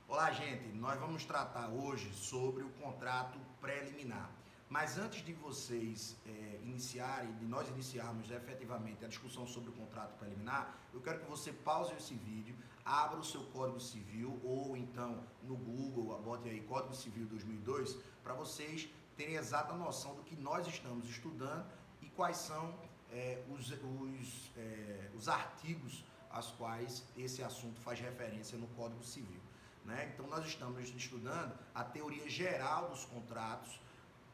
Olá, gente. Nós vamos tratar hoje sobre o contrato preliminar. Mas antes de vocês de nós iniciarmos efetivamente a discussão sobre o contrato preliminar, eu quero que você pause esse vídeo, abra o seu Código Civil ou então no Google, bote aí Código Civil 2002, para vocês terem exata noção do que nós estamos estudando e quais são os artigos aos quais esse assunto faz referência no Código Civil. Né? Então, nós estamos estudando a teoria geral dos contratos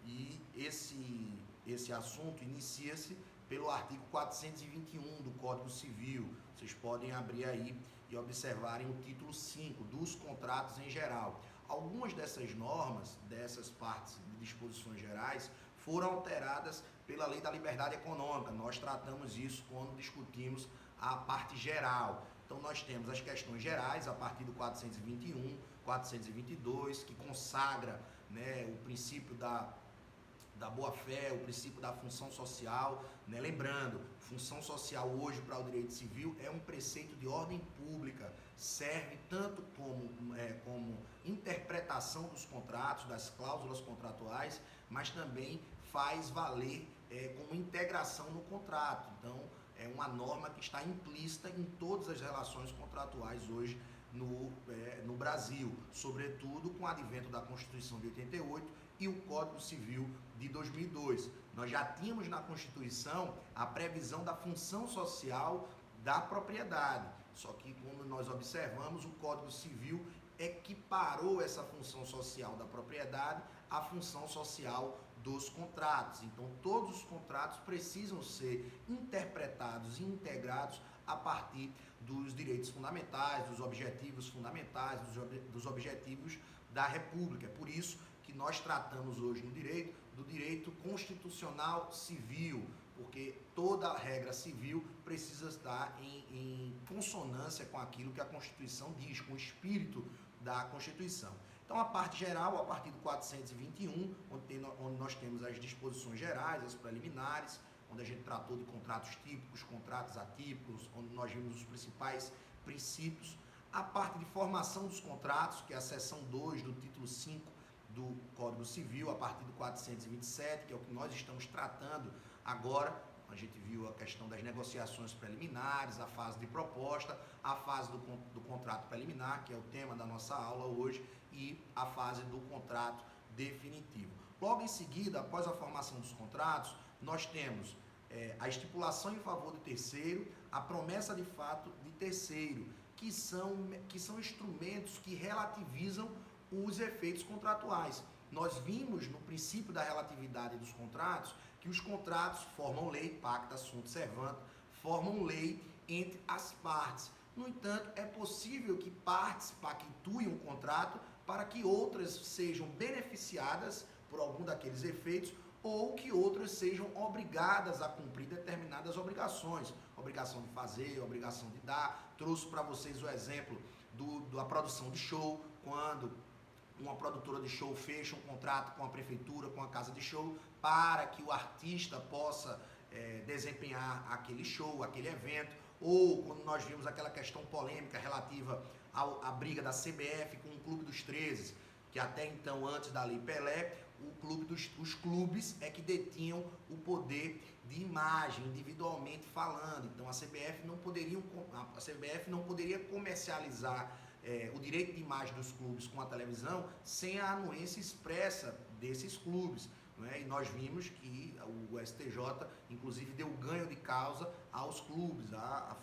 e esse assunto inicia-se pelo artigo 421 do Código Civil. Vocês podem abrir aí e observarem o título 5 dos contratos em geral. Algumas dessas normas, dessas partes de disposições gerais, foram alteradas pela Lei da Liberdade Econômica. Nós tratamos isso quando discutimos a parte geral. Então nós temos as questões gerais a partir do 421, 422, que consagra, né, o princípio da boa-fé, o princípio da função social, né? Lembrando, função social hoje para o direito civil é um preceito de ordem pública, serve tanto como interpretação dos contratos, das cláusulas contratuais, mas também faz valer como integração no contrato. Então, é uma norma que está implícita em todas as relações contratuais hoje no Brasil, sobretudo com o advento da Constituição de 88 e o Código Civil de 2002. Nós já tínhamos na Constituição a previsão da função social da propriedade, só que quando nós observamos, o Código Civil equiparou essa função social da propriedade à função social dos contratos. Então, todos os contratos precisam ser interpretados e integrados a partir dos direitos fundamentais, dos objetivos fundamentais, dos objetivos da República. É por isso que nós tratamos hoje do direito constitucional civil, porque toda regra civil precisa estar em consonância com aquilo que a Constituição diz, com o espírito da Constituição. Então, a parte geral, a partir do 421, onde nós temos as disposições gerais, as preliminares, onde a gente tratou de contratos típicos, contratos atípicos, onde nós vimos os principais princípios. A parte de formação dos contratos, que é a seção 2 do título 5 do Código Civil, a partir do 427, que é o que nós estamos tratando agora. A gente viu a questão das negociações preliminares, a fase de proposta, a fase do contrato preliminar, que é o tema da nossa aula hoje, e a fase do contrato definitivo. Logo em seguida, após a formação dos contratos, nós temos a estipulação em favor do terceiro, a promessa de fato de terceiro, que são instrumentos que relativizam os efeitos contratuais. Nós vimos no princípio da relatividade dos contratos que os contratos formam lei, pacta sunt servanda, formam lei entre as partes. No entanto, é possível que partes pactuem um contrato para que outras sejam beneficiadas por algum daqueles efeitos ou que outras sejam obrigadas a cumprir determinadas obrigações. Obrigação de fazer, obrigação de dar. Trouxe para vocês o exemplo da produção de show, quando uma produtora de show fecha um contrato com a prefeitura, com a casa de show, para que o artista possa desempenhar aquele show, aquele evento, ou quando nós vimos aquela questão polêmica relativa à briga da CBF com o Clube dos 13, que até então, antes da Lei Pelé, os clubes é que detinham o poder de imagem, individualmente falando. Então a CBF não poderia comercializar o direito de imagem dos clubes com a televisão sem a anuência expressa desses clubes. Né? E nós vimos que o STJ, inclusive, deu ganho de causa aos clubes, ao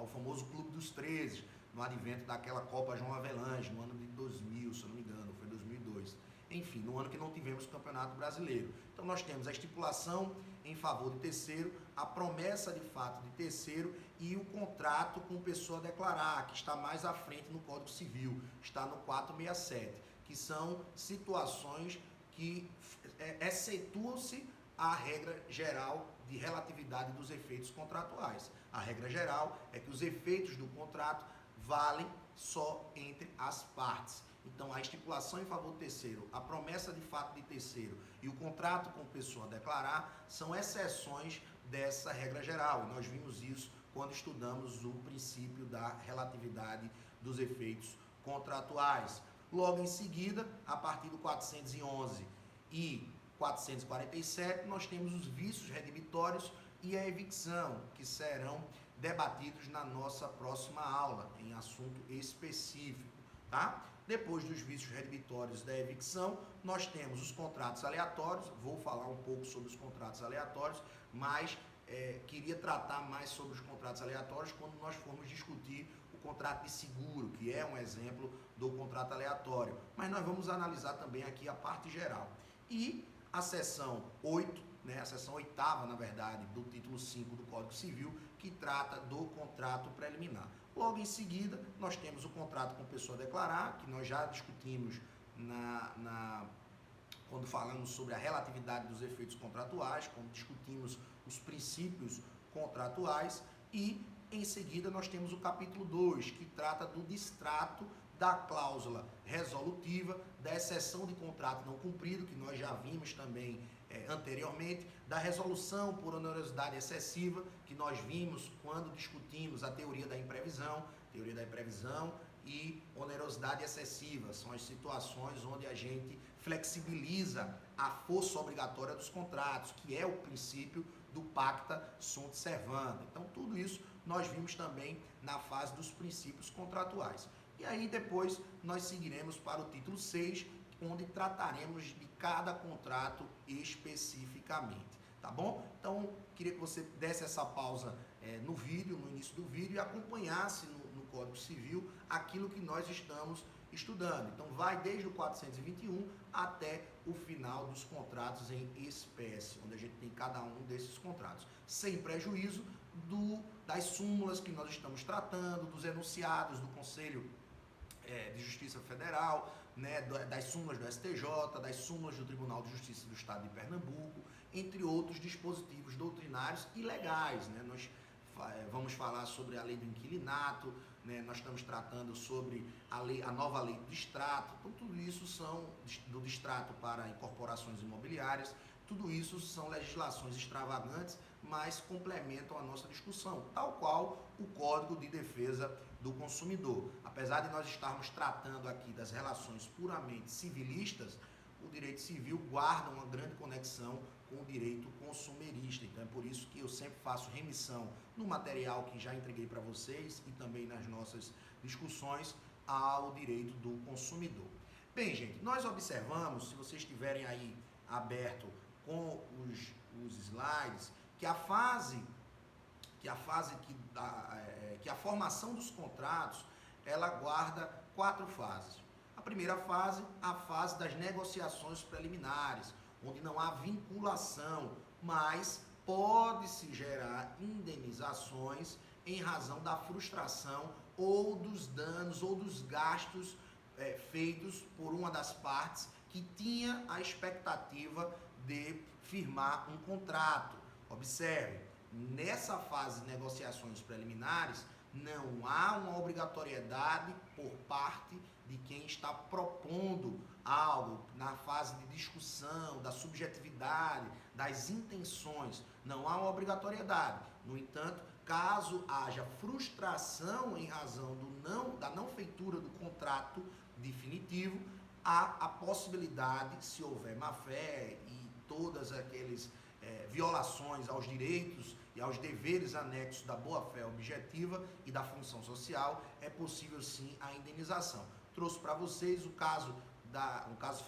famoso Clube dos 13, no advento daquela Copa João Avelange, no ano de 2000, se eu não me engano, foi 2002. Enfim, no ano que não tivemos Campeonato Brasileiro. Então nós temos a estipulação em favor de terceiro, a promessa de fato de terceiro e o contrato com pessoa a declarar, que está mais à frente no Código Civil, está no 467, que são situações que excetuam-se a regra geral de relatividade dos efeitos contratuais. A regra geral é que os efeitos do contrato valem só entre as partes. Então, a estipulação em favor do terceiro, a promessa de fato de terceiro e o contrato com pessoa a declarar são exceções dessa regra geral. E nós vimos isso quando estudamos o princípio da relatividade dos efeitos contratuais. Logo em seguida, a partir do 411 e 447, nós temos os vícios redibitórios e a evicção, que serão debatidos na nossa próxima aula, em assunto específico, tá? Depois dos vícios redibitórios da evicção, nós temos os contratos aleatórios. Vou falar um pouco sobre os contratos aleatórios, mas queria tratar mais sobre os contratos aleatórios quando nós formos discutir o contrato de seguro, que é um exemplo do contrato aleatório. Mas nós vamos analisar também aqui a parte geral. E a seção 8, a seção 8ª, na verdade, do título 5 do Código Civil, que trata do contrato preliminar. Logo em seguida, nós temos o contrato com pessoa a declarar, que nós já discutimos quando falamos sobre a relatividade dos efeitos contratuais, quando discutimos os princípios contratuais, e em seguida nós temos o capítulo 2, que trata do distrato, da cláusula resolutiva, da exceção de contrato não cumprido, que nós já vimos também anteriormente, da resolução por onerosidade excessiva, que nós vimos quando discutimos a teoria da imprevisão e onerosidade excessiva. São as situações onde a gente flexibiliza a força obrigatória dos contratos, que é o princípio do pacta sunt servanda. Então, tudo isso nós vimos também na fase dos princípios contratuais. E aí depois nós seguiremos para o título 6, onde trataremos de cada contrato especificamente, tá bom? Então, queria que você desse essa pausa no vídeo, no início do vídeo, e acompanhasse no Código Civil aquilo que nós estamos estudando. Então, vai desde o 421 até o final dos contratos em espécie, onde a gente tem cada um desses contratos, sem prejuízo das súmulas que nós estamos tratando, dos enunciados do Conselho de Justiça Federal, das súmulas do STJ, das súmulas do Tribunal de Justiça do Estado de Pernambuco, entre outros dispositivos doutrinários e legais. Nós vamos falar sobre a lei do inquilinato, nós estamos tratando sobre a nova lei do distrato. Então, tudo isso são do distrato para incorporações imobiliárias, tudo isso são legislações extravagantes, mas complementam a nossa discussão, tal qual o Código de Defesa do Consumidor. Apesar de nós estarmos tratando aqui das relações puramente civilistas, o direito civil guarda uma grande conexão com o direito consumerista. Então é por isso que eu sempre faço remissão no material que já entreguei para vocês e também nas nossas discussões ao direito do consumidor. Bem, gente, nós observamos, se vocês estiverem aí aberto com os slides, que a formação dos contratos, ela guarda 4 fases. A primeira fase, a fase das negociações preliminares, onde não há vinculação, mas pode-se gerar indenizações em razão da frustração ou dos danos ou dos gastos feitos por uma das partes que tinha a expectativa de firmar um contrato. Observe, nessa fase de negociações preliminares, não há uma obrigatoriedade por parte de quem está propondo algo, na fase de discussão, da subjetividade, das intenções. Não há uma obrigatoriedade. No entanto, caso haja frustração em razão da não feitura do contrato definitivo, há a possibilidade, se houver má-fé e todas aquelas violações aos direitos e aos deveres anexos da boa-fé objetiva e da função social, é possível sim a indenização. Trouxe para vocês um caso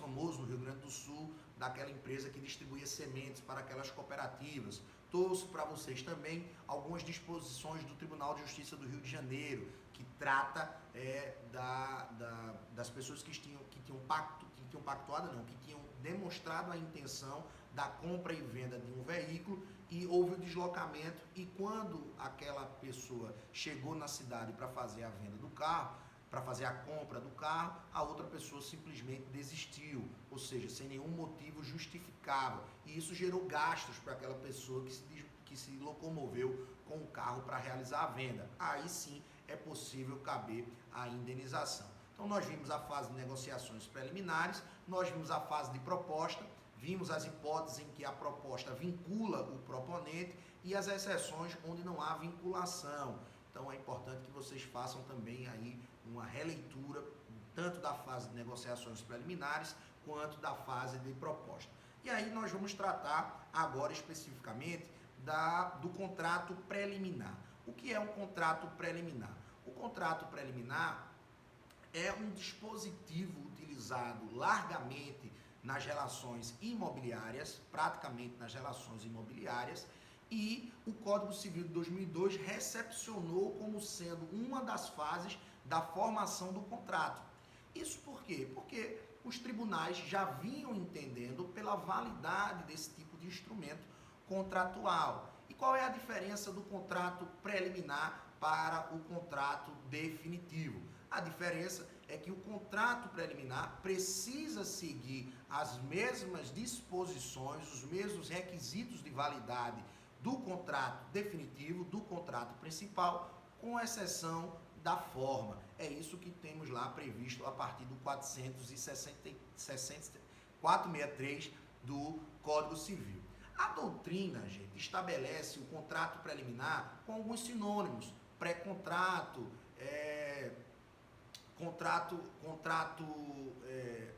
famoso no Rio Grande do Sul, daquela empresa que distribuía sementes para aquelas cooperativas. Trouxe para vocês também algumas disposições do Tribunal de Justiça do Rio de Janeiro, que trata das pessoas que tinham demonstrado a intenção da compra e venda de um veículo e houve o deslocamento, e quando aquela pessoa chegou na cidade para fazer a venda do carro, para fazer a compra do carro, a outra pessoa simplesmente desistiu, ou seja, sem nenhum motivo justificável, e isso gerou gastos para aquela pessoa que se locomoveu com o carro para realizar a venda. Aí sim é possível caber a indenização. Então nós vimos a fase de negociações preliminares, nós vimos a fase de proposta, vimos as hipóteses em que a proposta vincula o proponente e as exceções onde não há vinculação. Então é importante que vocês façam também aí uma releitura tanto da fase de negociações preliminares quanto da fase de proposta. E aí nós vamos tratar agora especificamente do contrato preliminar. O que é um contrato preliminar? O contrato preliminar é um dispositivo utilizado largamente nas relações imobiliárias, praticamente nas relações imobiliárias, e o Código Civil de 2002 recepcionou como sendo uma das fases da formação do contrato. Isso por quê? Porque os tribunais já vinham entendendo pela validade desse tipo de instrumento contratual. E qual é a diferença do contrato preliminar para o contrato definitivo? A diferença é que o contrato preliminar precisa seguir as mesmas disposições, os mesmos requisitos de validade do contrato definitivo, do contrato principal, com exceção da forma. É isso que temos lá previsto a partir do 463 do Código Civil. A doutrina, gente, estabelece o contrato preliminar com alguns sinônimos: pré-contrato, contrato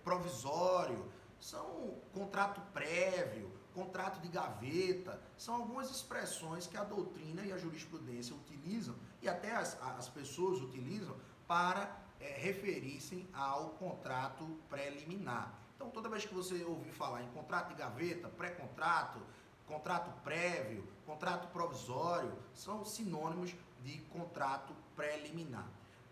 provisório, são contrato prévio, contrato de gaveta, são algumas expressões que a doutrina e a jurisprudência utilizam e até as pessoas utilizam para referir-se ao contrato preliminar. Então, toda vez que você ouvir falar em contrato de gaveta, pré-contrato, contrato prévio, contrato provisório, são sinônimos de contrato preliminar.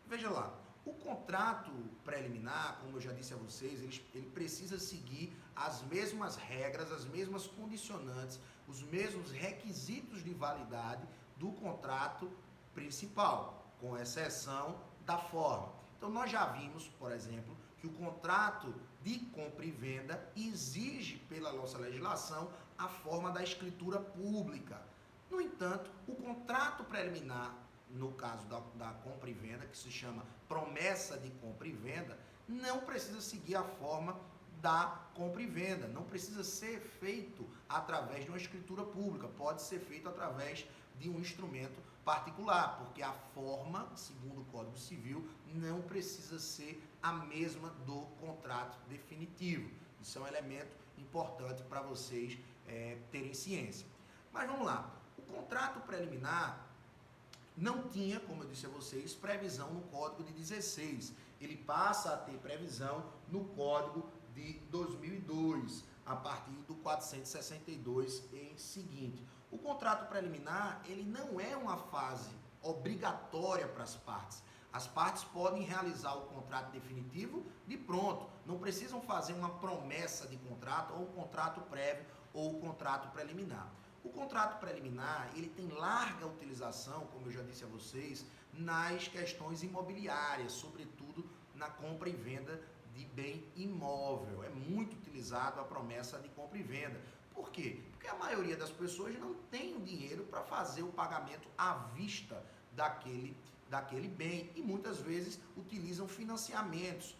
Veja lá, o contrato preliminar, como eu já disse a vocês, ele precisa seguir as mesmas regras, as mesmas condicionantes, os mesmos requisitos de validade do contrato principal, com exceção da forma. Então, nós já vimos, por exemplo, que o contrato de compra e venda exige, pela nossa legislação, a forma da escritura pública. No entanto, o contrato preliminar, no caso da compra e venda, que se chama promessa de compra e venda, não precisa seguir a forma da compra e venda, não precisa ser feito através de uma escritura pública, pode ser feito através de um instrumento particular, porque a forma, segundo o Código Civil, não precisa ser a mesma do contrato definitivo. Isso é um elemento importante para vocês terem ciência. Mas vamos lá, o contrato preliminar não tinha, como eu disse a vocês, previsão no Código de 16. Ele passa a ter previsão no Código de 2002, a partir do 462 em seguinte. O contrato preliminar, ele não é uma fase obrigatória para as partes. As partes podem realizar o contrato definitivo de pronto, não precisam fazer uma promessa de contrato, ou um contrato prévio, ou um contrato preliminar. O contrato preliminar, ele tem larga utilização, como eu já disse a vocês, nas questões imobiliárias, sobretudo na compra e venda de bem imóvel. É muito utilizado a promessa de compra e venda. Por quê? Porque a maioria das pessoas não tem o dinheiro para fazer o pagamento à vista daquele bem e muitas vezes utilizam financiamentos,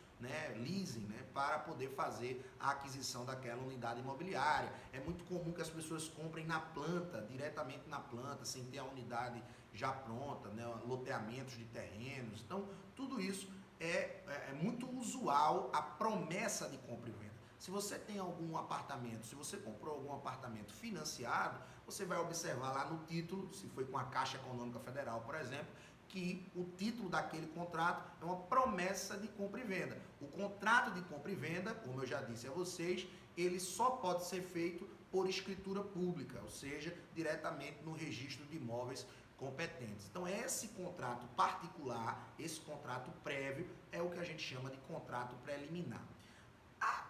leasing, para poder fazer a aquisição daquela unidade imobiliária. É muito comum que as pessoas comprem na planta, diretamente na planta, sem ter a unidade já pronta, loteamentos de terrenos. Então, tudo isso é muito usual a promessa de compra e venda. Se você tem algum apartamento, se você comprou algum apartamento financiado, você vai observar lá no título, se foi com a Caixa Econômica Federal, por exemplo, que o título daquele contrato é uma promessa de compra e venda. O contrato de compra e venda, como eu já disse a vocês, ele só pode ser feito por escritura pública, ou seja, diretamente no registro de imóveis competentes. Então, esse contrato particular, esse contrato prévio, é o que a gente chama de contrato preliminar.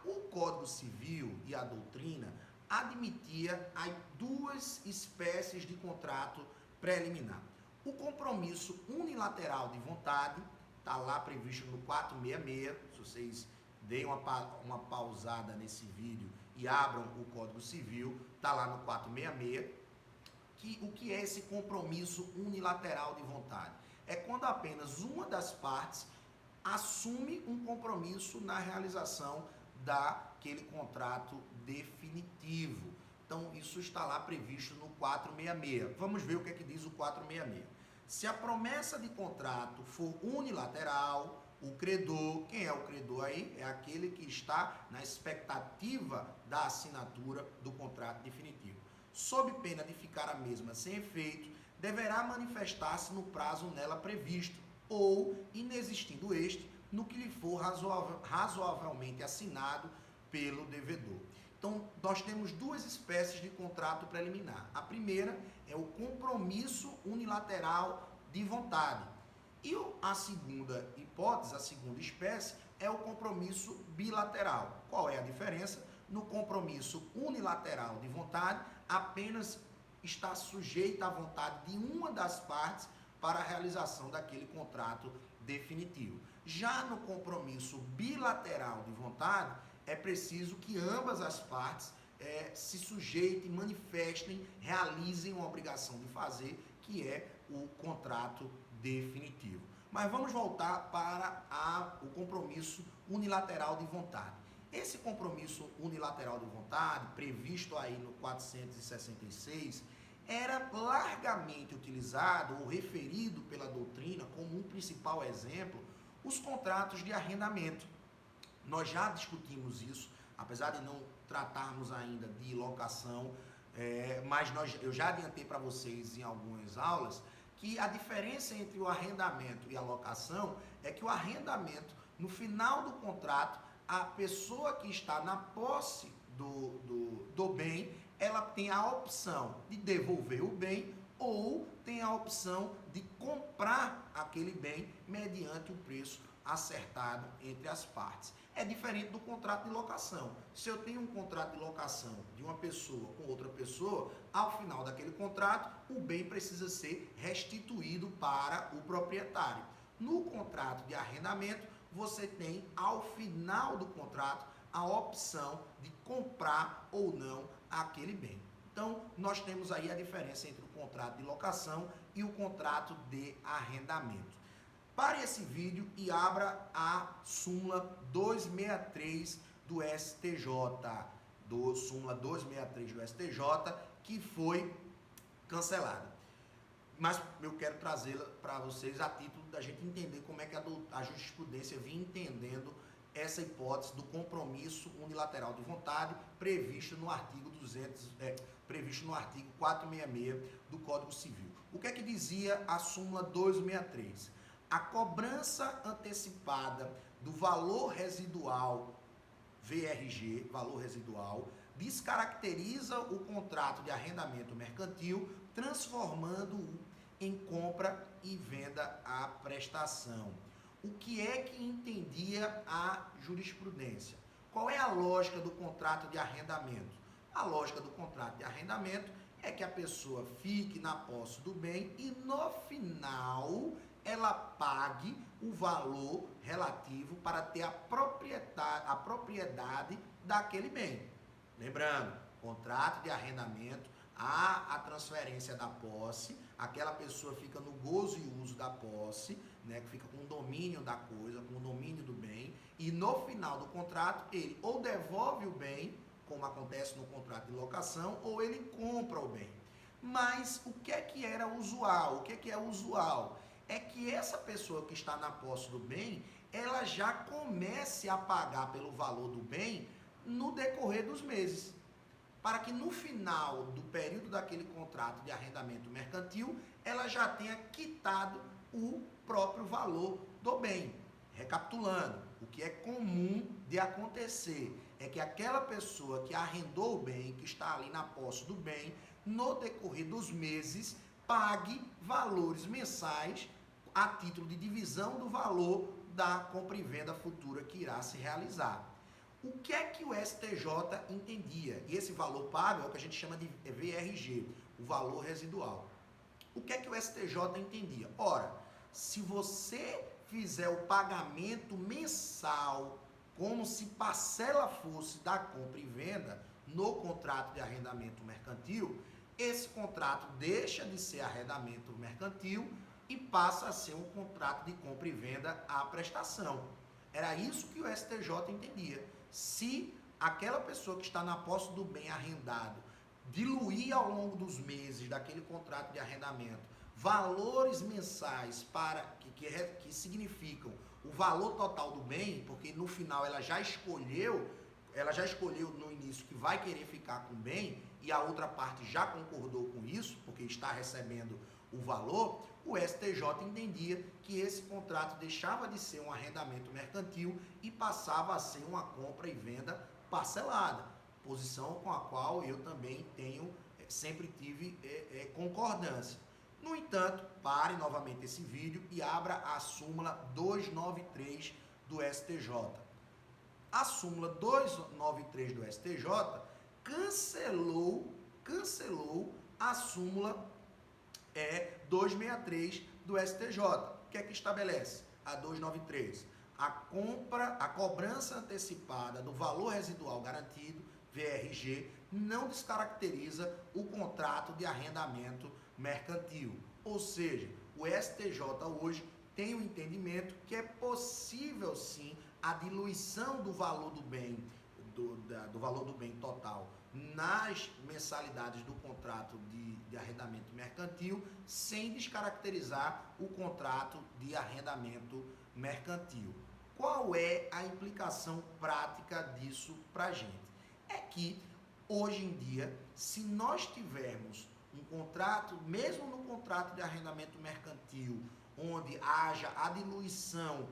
O Código Civil e a doutrina admitia as duas espécies de contrato preliminar. O compromisso unilateral de vontade, está lá previsto no 466, se vocês deem uma pausada nesse vídeo e abram o Código Civil, está lá no 466, o que é esse compromisso unilateral de vontade? É quando apenas uma das partes assume um compromisso na realização daquele contrato definitivo. Então, isso está lá previsto no 466. Vamos ver o que é que diz o 466. Se a promessa de contrato for unilateral, o credor, quem é o credor aí? É aquele que está na expectativa da assinatura do contrato definitivo. Sob pena de ficar a mesma sem efeito, deverá manifestar-se no prazo nela previsto, ou, inexistindo este, no que lhe for razoavelmente assinado pelo devedor. Então, nós temos duas espécies de contrato preliminar. A primeira é o compromisso unilateral de vontade. E a segunda hipótese, a segunda espécie, é o compromisso bilateral. Qual é a diferença? No compromisso unilateral de vontade, apenas está sujeita à vontade de uma das partes para a realização daquele contrato definitivo. Já no compromisso bilateral de vontade, é preciso que ambas as partes se sujeitem, manifestem, realizem uma obrigação de fazer, que é o contrato definitivo. Mas vamos voltar para o compromisso unilateral de vontade. Esse compromisso unilateral de vontade, previsto aí no 466, era largamente utilizado ou referido pela doutrina como um principal exemplo, os contratos de arrendamento. Nós já discutimos isso, apesar de não tratarmos ainda de locação, mas eu já adiantei para vocês em algumas aulas que a diferença entre o arrendamento e a locação é que o arrendamento, no final do contrato, a pessoa que está na posse do bem, ela tem a opção de devolver o bem ou tem a opção de comprar aquele bem mediante o preço acertado entre as partes. É diferente do contrato de locação. Se eu tenho um contrato de locação de uma pessoa com outra pessoa, ao final daquele contrato, o bem precisa ser restituído para o proprietário. No contrato de arrendamento, você tem, ao final do contrato, a opção de comprar ou não aquele bem. Então, nós temos aí a diferença entre o contrato de locação e o contrato de arrendamento. Pare esse vídeo e abra a súmula 263 do STJ, súmula 263 do STJ, que foi cancelada. Mas eu quero trazê-la para vocês a título da gente entender como é que a jurisprudência vinha entendendo essa hipótese do compromisso unilateral de vontade previsto no artigo 466 do Código Civil. O que é que dizia a súmula 263? A cobrança antecipada do valor residual, VRG, valor residual, descaracteriza o contrato de arrendamento mercantil, transformando-o em compra e venda à prestação. O que é que entendia a jurisprudência? Qual é a lógica do contrato de arrendamento? A lógica do contrato de arrendamento é que a pessoa fique na posse do bem e no final ela pague o valor relativo para ter a propriedade daquele bem. Lembrando, contrato de arrendamento, há a transferência da posse, aquela pessoa fica no gozo e uso da posse, né, que fica com o domínio da coisa, com o domínio do bem, e no final do contrato ele ou devolve o bem, como acontece no contrato de locação, ou ele compra o bem. Mas o que é que era usual? O que é usual? É que essa pessoa que está na posse do bem, ela já comece a pagar pelo valor do bem no decorrer dos meses, para que no final do período daquele contrato de arrendamento mercantil, ela já tenha quitado o próprio valor do bem. Recapitulando, o que é comum de acontecer é que aquela pessoa que arrendou o bem, que está ali na posse do bem, no decorrer dos meses, pague valores mensais a título de divisão do valor da compra e venda futura que irá se realizar. O que é que o STJ entendia? E esse valor pago é o que a gente chama de VRG, o valor residual. O que é que o STJ entendia? Ora, se você fizer o pagamento mensal, como se parcela fosse da compra e venda no contrato de arrendamento mercantil, esse contrato deixa de ser arrendamento mercantil e passa a ser um contrato de compra e venda à prestação. Era isso que o STJ entendia. Se aquela pessoa que está na posse do bem arrendado diluir ao longo dos meses daquele contrato de arrendamento valores mensais que significam o valor total do bem, porque no final ela já escolheu no início que vai querer ficar com o bem e a outra parte já concordou com isso, porque está recebendo o valor, o STJ entendia que esse contrato deixava de ser um arrendamento mercantil e passava a ser uma compra e venda parcelada, posição com a qual eu também sempre tive concordância. No entanto, pare novamente esse vídeo e abra a súmula 293 do STJ. A súmula 293 do STJ cancelou a súmula 263 do STJ. O que é que estabelece a 293? A cobrança antecipada do valor residual garantido, VRG, não descaracteriza o contrato de arrendamento mercantil. Ou seja, o STJ hoje tem o entendimento que é possível sim a diluição do valor do bem, do valor do bem total nas mensalidades do contrato de arrendamento mercantil, sem descaracterizar o contrato de arrendamento mercantil. Qual é a implicação prática disso para a gente? É que, hoje em dia, se nós tivermos um contrato, mesmo no contrato de arrendamento mercantil, onde haja a diluição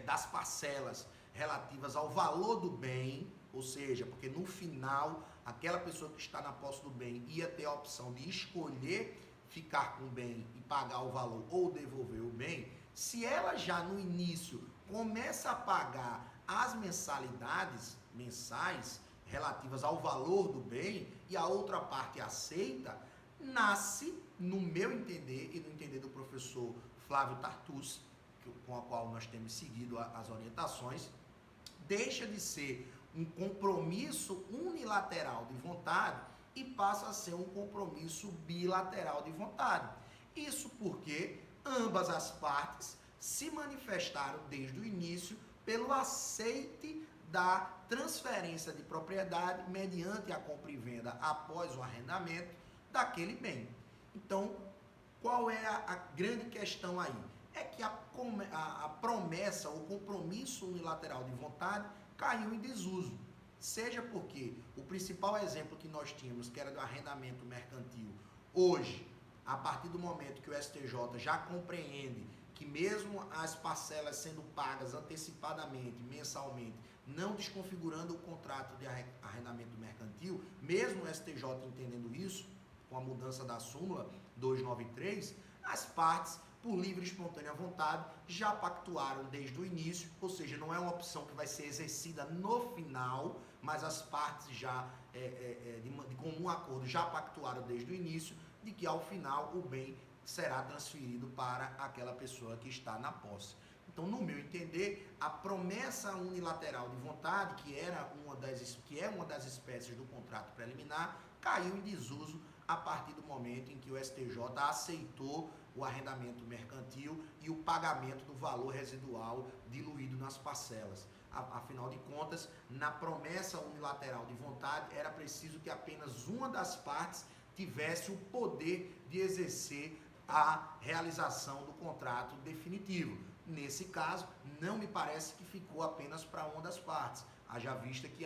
das parcelas relativas ao valor do bem, ou seja, porque no final, aquela pessoa que está na posse do bem ia ter a opção de escolher ficar com o bem e pagar o valor ou devolver o bem, se ela já no início começa a pagar as mensalidades mensais relativas ao valor do bem e a outra parte aceita, nasce, no meu entender e no entender do professor Flávio Tartucci, com a qual nós temos seguido as orientações, deixa de ser um compromisso unilateral de vontade e passa a ser um compromisso bilateral de vontade. Isso porque ambas as partes se manifestaram desde o início pelo aceite da transferência de propriedade mediante a compra e venda após o arrendamento daquele bem. Então, qual é a grande questão aí? É que a promessa, o compromisso unilateral de vontade caiu em desuso. Seja porque o principal exemplo que nós tínhamos, que era do arrendamento mercantil, hoje, a partir do momento que o STJ já compreende que mesmo as parcelas sendo pagas antecipadamente, mensalmente, não desconfigurando o contrato de arrendamento mercantil, mesmo o STJ entendendo isso, com a mudança da súmula 293, as partes, por livre e espontânea vontade, já pactuaram desde o início, ou seja, não é uma opção que vai ser exercida no final, mas as partes já, de comum acordo, já pactuaram desde o início, de que ao final o bem será transferido para aquela pessoa que está na posse. Então, no meu entender, a promessa unilateral de vontade, que é uma das espécies do contrato preliminar, caiu em desuso a partir do momento em que o STJ aceitou o arrendamento mercantil e o pagamento do valor residual diluído nas parcelas. Afinal de contas, na promessa unilateral de vontade, era preciso que apenas uma das partes tivesse o poder de exercer a realização do contrato definitivo. Nesse caso, não me parece que ficou apenas para uma das partes, haja vista que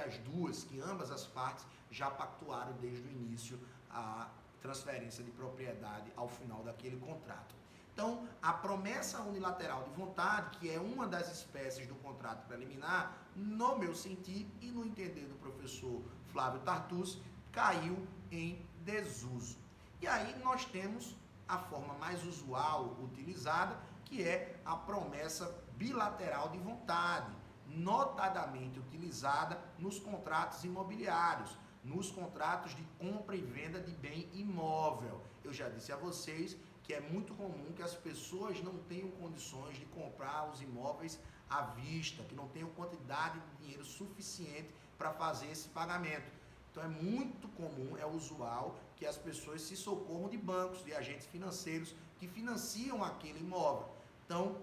ambas as partes já pactuaram desde o início a transferência de propriedade ao final daquele contrato. Então, a promessa unilateral de vontade, que é uma das espécies do contrato preliminar, no meu sentir e no entender do professor Flávio Tartucci, caiu em desuso. E aí nós temos a forma mais usual utilizada, que é a promessa bilateral de vontade, notadamente utilizada nos contratos imobiliários, nos contratos de compra e venda de bem imóvel. Eu já disse a vocês que é muito comum que as pessoas não tenham condições de comprar os imóveis à vista, que não tenham quantidade de dinheiro suficiente para fazer esse pagamento. Então é muito comum, é usual que as pessoas se socorram de bancos, de agentes financeiros que financiam aquele imóvel. Então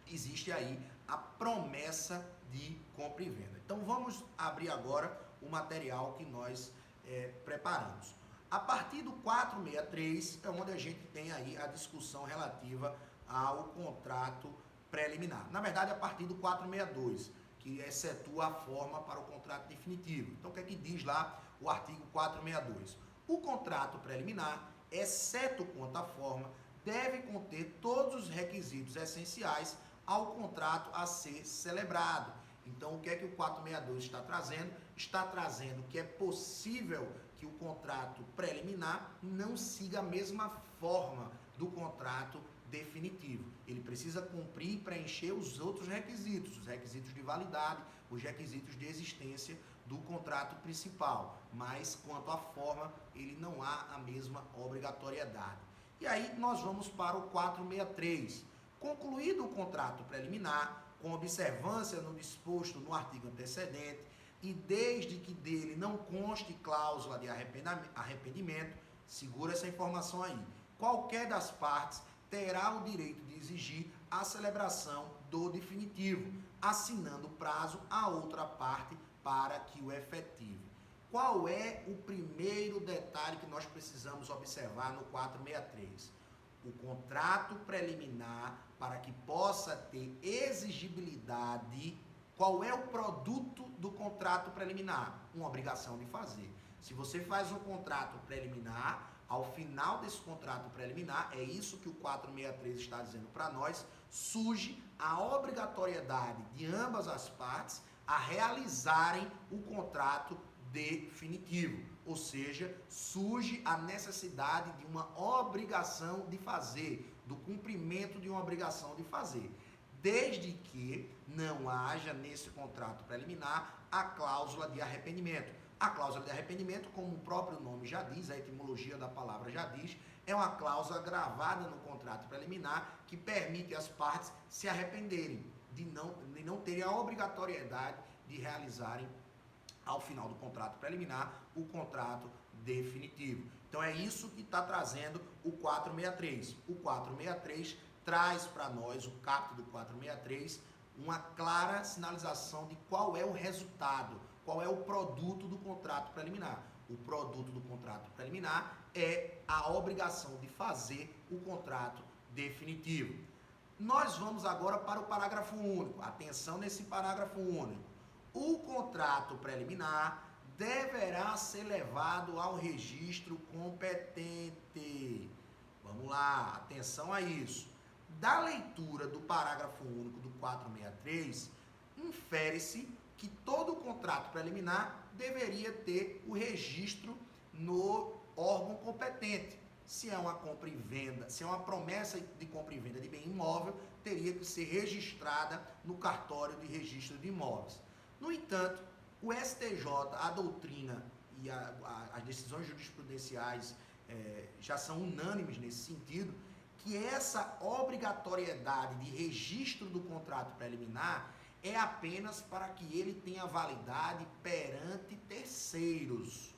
existe aí a promessa de compra e venda. Então vamos abrir agora o material que nós preparamos. A partir do 463 é onde a gente tem aí a discussão relativa ao contrato preliminar. Na verdade, a partir do 462, que excetua a forma para o contrato definitivo. Então, o que é que diz lá o artigo 462? O contrato preliminar, exceto quanto à forma, deve conter todos os requisitos essenciais ao contrato a ser celebrado. Então, o que é que o 462 está trazendo? Está trazendo que é possível que o contrato preliminar não siga a mesma forma do contrato definitivo. Ele precisa cumprir e preencher os outros requisitos, os requisitos de validade, os requisitos de existência do contrato principal, mas quanto à forma, ele não há a mesma obrigatoriedade. E aí nós vamos para o 463. Concluído o contrato preliminar, com observância no disposto no artigo antecedente, e desde que dele não conste cláusula de arrependimento, segura essa informação aí, qualquer das partes terá o direito de exigir a celebração do definitivo, assinando prazo à outra parte para que o efetive. Qual é o primeiro detalhe que nós precisamos observar no 463? O contrato preliminar, para que possa ter exigibilidade, qual é o produto do contrato preliminar? Uma obrigação de fazer. Se você faz um contrato preliminar, ao final desse contrato preliminar, é isso que o 463 está dizendo para nós, surge a obrigatoriedade de ambas as partes a realizarem o contrato definitivo. Ou seja, surge a necessidade de uma obrigação de fazer, do cumprimento de uma obrigação de fazer, desde que não haja nesse contrato preliminar a cláusula de arrependimento. A cláusula de arrependimento, como o próprio nome já diz, a etimologia da palavra já diz, é uma cláusula gravada no contrato preliminar que permite às partes se arrependerem de não terem a obrigatoriedade de realizarem, ao final do contrato preliminar, o contrato definitivo. Então é isso que está trazendo o 463. O 463 traz para nós, o caput do 463, uma clara sinalização de qual é o resultado, qual é o produto do contrato preliminar. O produto do contrato preliminar é a obrigação de fazer o contrato definitivo. Nós vamos agora para o parágrafo único. Atenção nesse parágrafo único. O contrato preliminar deverá ser levado ao registro competente. Vamos lá, atenção a isso. Da leitura do parágrafo único do 463, infere-se que todo contrato preliminar deveria ter o registro no órgão competente. Se é uma compra e venda, se é uma promessa de compra e venda de bem imóvel, teria que ser registrada no cartório de registro de imóveis. No entanto, o STJ, a doutrina e as decisões jurisprudenciais já são unânimes nesse sentido, que essa obrigatoriedade de registro do contrato preliminar é apenas para que ele tenha validade perante terceiros.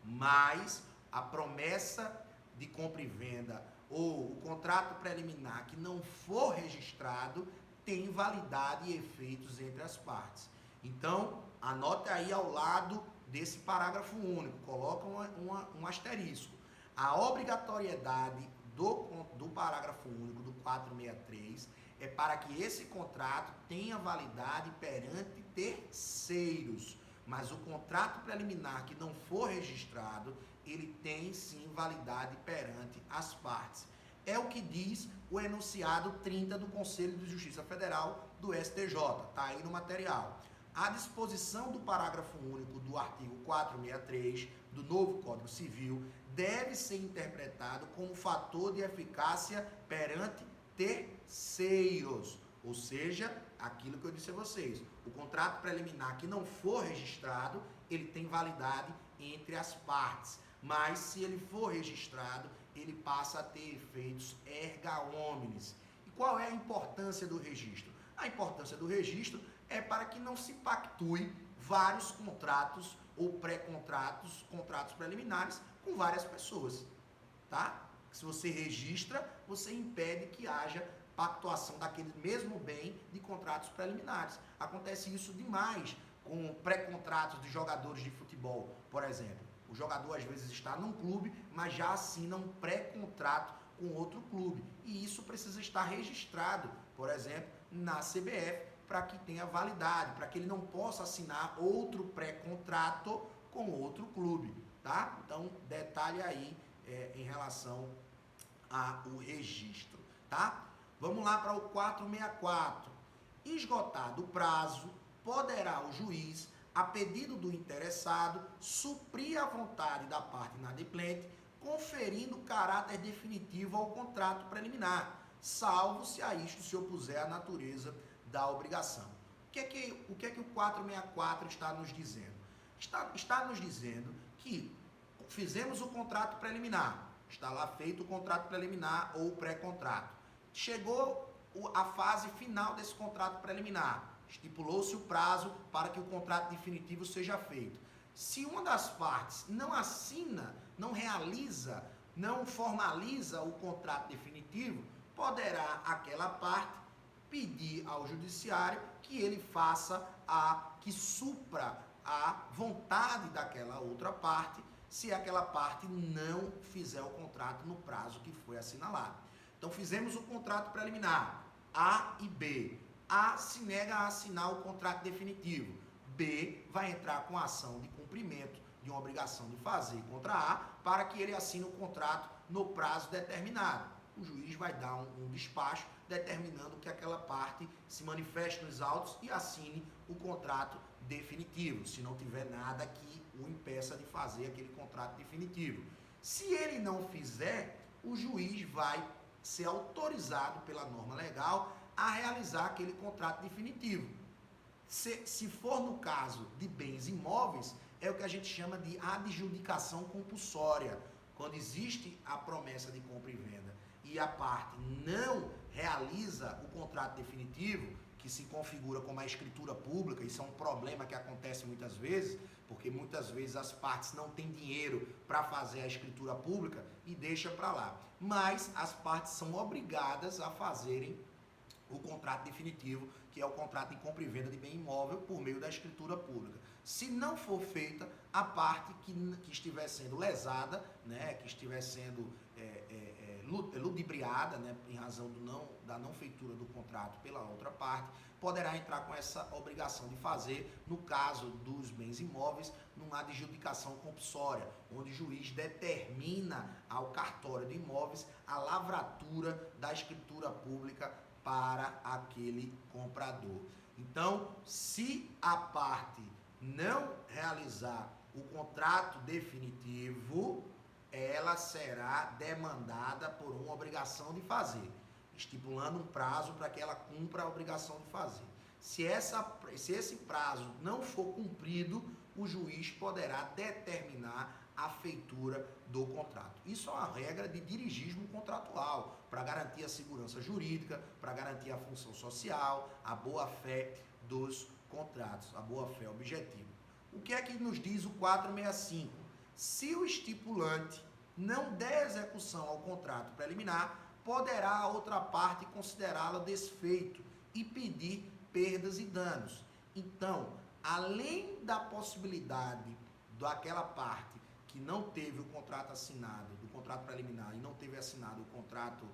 Mas a promessa de compra e venda ou o contrato preliminar que não for registrado tem validade e efeitos entre as partes. Então, anote aí ao lado desse parágrafo único, coloca um asterisco. A obrigatoriedade do parágrafo único do 463 é para que esse contrato tenha validade perante terceiros. Mas o contrato preliminar que não for registrado, ele tem sim validade perante as partes. É o que diz o enunciado 30 do Conselho de Justiça Federal do STJ, está aí no material. A disposição do parágrafo único do artigo 463 do novo Código Civil deve ser interpretado como fator de eficácia perante terceiros, ou seja, aquilo que eu disse a vocês, o contrato preliminar que não for registrado, ele tem validade entre as partes, mas se ele for registrado, ele passa a ter efeitos erga omnes. E qual é a importância do registro? A importância do registro é para que não se pactue vários contratos ou pré-contratos, contratos preliminares com várias pessoas, tá? Se você registra, você impede que haja pactuação daquele mesmo bem de contratos preliminares. Acontece isso demais com pré-contratos de jogadores de futebol, por exemplo. O jogador às vezes está num clube, mas já assina um pré-contrato com outro clube. E isso precisa estar registrado, por exemplo, na CBF, para que tenha validade, para que ele não possa assinar outro pré-contrato com outro clube, tá? Então, detalhe aí em relação ao registro, tá? Vamos lá para o 464. Esgotado o prazo, poderá o juiz, a pedido do interessado, suprir a vontade da parte inadimplente, conferindo caráter definitivo ao contrato preliminar, salvo se a isto se opuser à natureza da obrigação. O que é que o 464 está nos dizendo? Está nos dizendo que fizemos o contrato preliminar, está lá feito o contrato preliminar ou o pré-contrato. Chegou a fase final desse contrato preliminar, estipulou-se o prazo para que o contrato definitivo seja feito. Se uma das partes não assina, não realiza, não formaliza o contrato definitivo, poderá aquela parte pedir ao judiciário que ele faça que supra a vontade daquela outra parte, se aquela parte não fizer o contrato no prazo que foi assinalado. Então fizemos o contrato preliminar, A e B. A se nega a assinar o contrato definitivo. B vai entrar com ação de cumprimento de uma obrigação de fazer contra A para que ele assine o contrato no prazo determinado. O juiz vai dar um despacho determinando que aquela parte se manifeste nos autos e assine o contrato definitivo, se não tiver nada que o impeça de fazer aquele contrato definitivo. Se ele não fizer, o juiz vai ser autorizado pela norma legal a realizar aquele contrato definitivo. Se for no caso de bens imóveis, é o que a gente chama de adjudicação compulsória. Quando existe a promessa de compra e venda e a parte não realiza o contrato definitivo, que se configura como a escritura pública, isso é um problema que acontece muitas vezes, porque muitas vezes as partes não têm dinheiro para fazer a escritura pública e deixa para lá. Mas as partes são obrigadas a fazerem o contrato definitivo, que é o contrato de compra e venda de bem imóvel por meio da escritura pública. Se não for feita, a parte que estiver sendo lesada, né, que estiver sendo ludibriada, né, em razão da não feitura do contrato pela outra parte, poderá entrar com essa obrigação de fazer, no caso dos bens imóveis, numa adjudicação compulsória, onde o juiz determina ao cartório de imóveis a lavratura da escritura pública para aquele comprador. Então, se a parte não realizar o contrato definitivo, ela será demandada por uma obrigação de fazer, estipulando um prazo para que ela cumpra a obrigação de fazer. Se esse prazo não for cumprido, o juiz poderá determinar a feitura do contrato. Isso é uma regra de dirigismo contratual, para garantir a segurança jurídica, para garantir a função social, a boa-fé dos contratos, a boa-fé objetiva. O que é que nos diz o 465? Se o estipulante não der execução ao contrato preliminar, poderá a outra parte considerá-la desfeito e pedir perdas e danos. Então, além da possibilidade daquela parte que não teve o contrato assinado, do contrato preliminar, e não teve assinado o contrato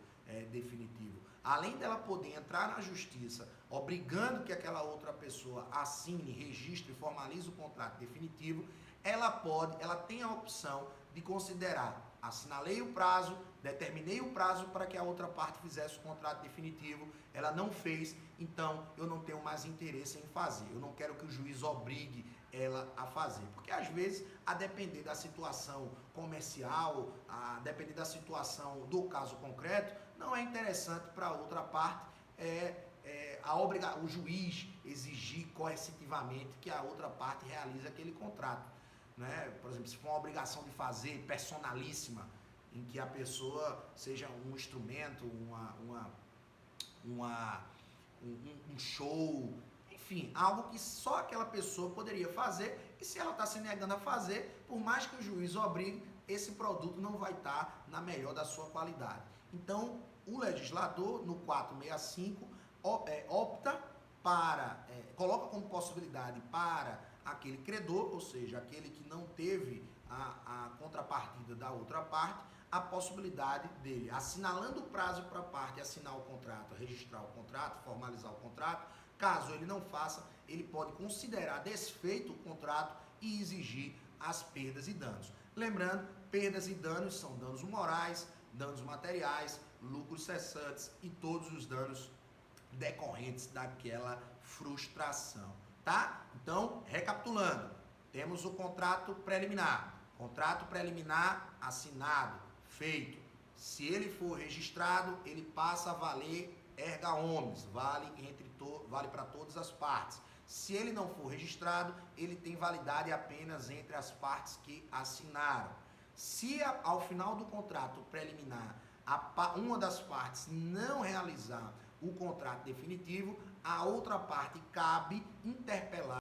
definitivo, além dela poder entrar na justiça, obrigando que aquela outra pessoa assine, registre e formalize o contrato definitivo, ela tem a opção de considerar, assinalei o prazo, determinei o prazo para que a outra parte fizesse o contrato definitivo, ela não fez, então eu não tenho mais interesse em fazer, eu não quero que o juiz obrigue ela a fazer, porque às vezes, a depender da situação comercial, a depender da situação do caso concreto, não é interessante para a outra parte o juiz exigir coercitivamente que a outra parte realize aquele contrato, né? Por exemplo, se for uma obrigação de fazer personalíssima, em que a pessoa seja um instrumento, um show, enfim, algo que só aquela pessoa poderia fazer, e se ela está se negando a fazer, por mais que o juiz obrigue, esse produto não vai estar na melhor da sua qualidade. Então, o legislador, no 465, opta coloca como possibilidade para aquele credor, ou seja, aquele que não teve a contrapartida da outra parte, a possibilidade dele, assinalando o prazo para a parte assinar o contrato, registrar o contrato, formalizar o contrato. Caso ele não faça, ele pode considerar desfeito o contrato e exigir as perdas e danos. Lembrando, perdas e danos são danos morais, danos materiais, lucros cessantes e todos os danos decorrentes daquela frustração, tá? Então, recapitulando, temos o contrato preliminar. Contrato preliminar assinado, feito. Se ele for registrado, ele passa a valer erga omnes, vale para todas as partes. Se ele não for registrado, ele tem validade apenas entre as partes que assinaram. Se ao final do contrato preliminar uma das partes não realizar o contrato definitivo, a outra parte cabe interpelar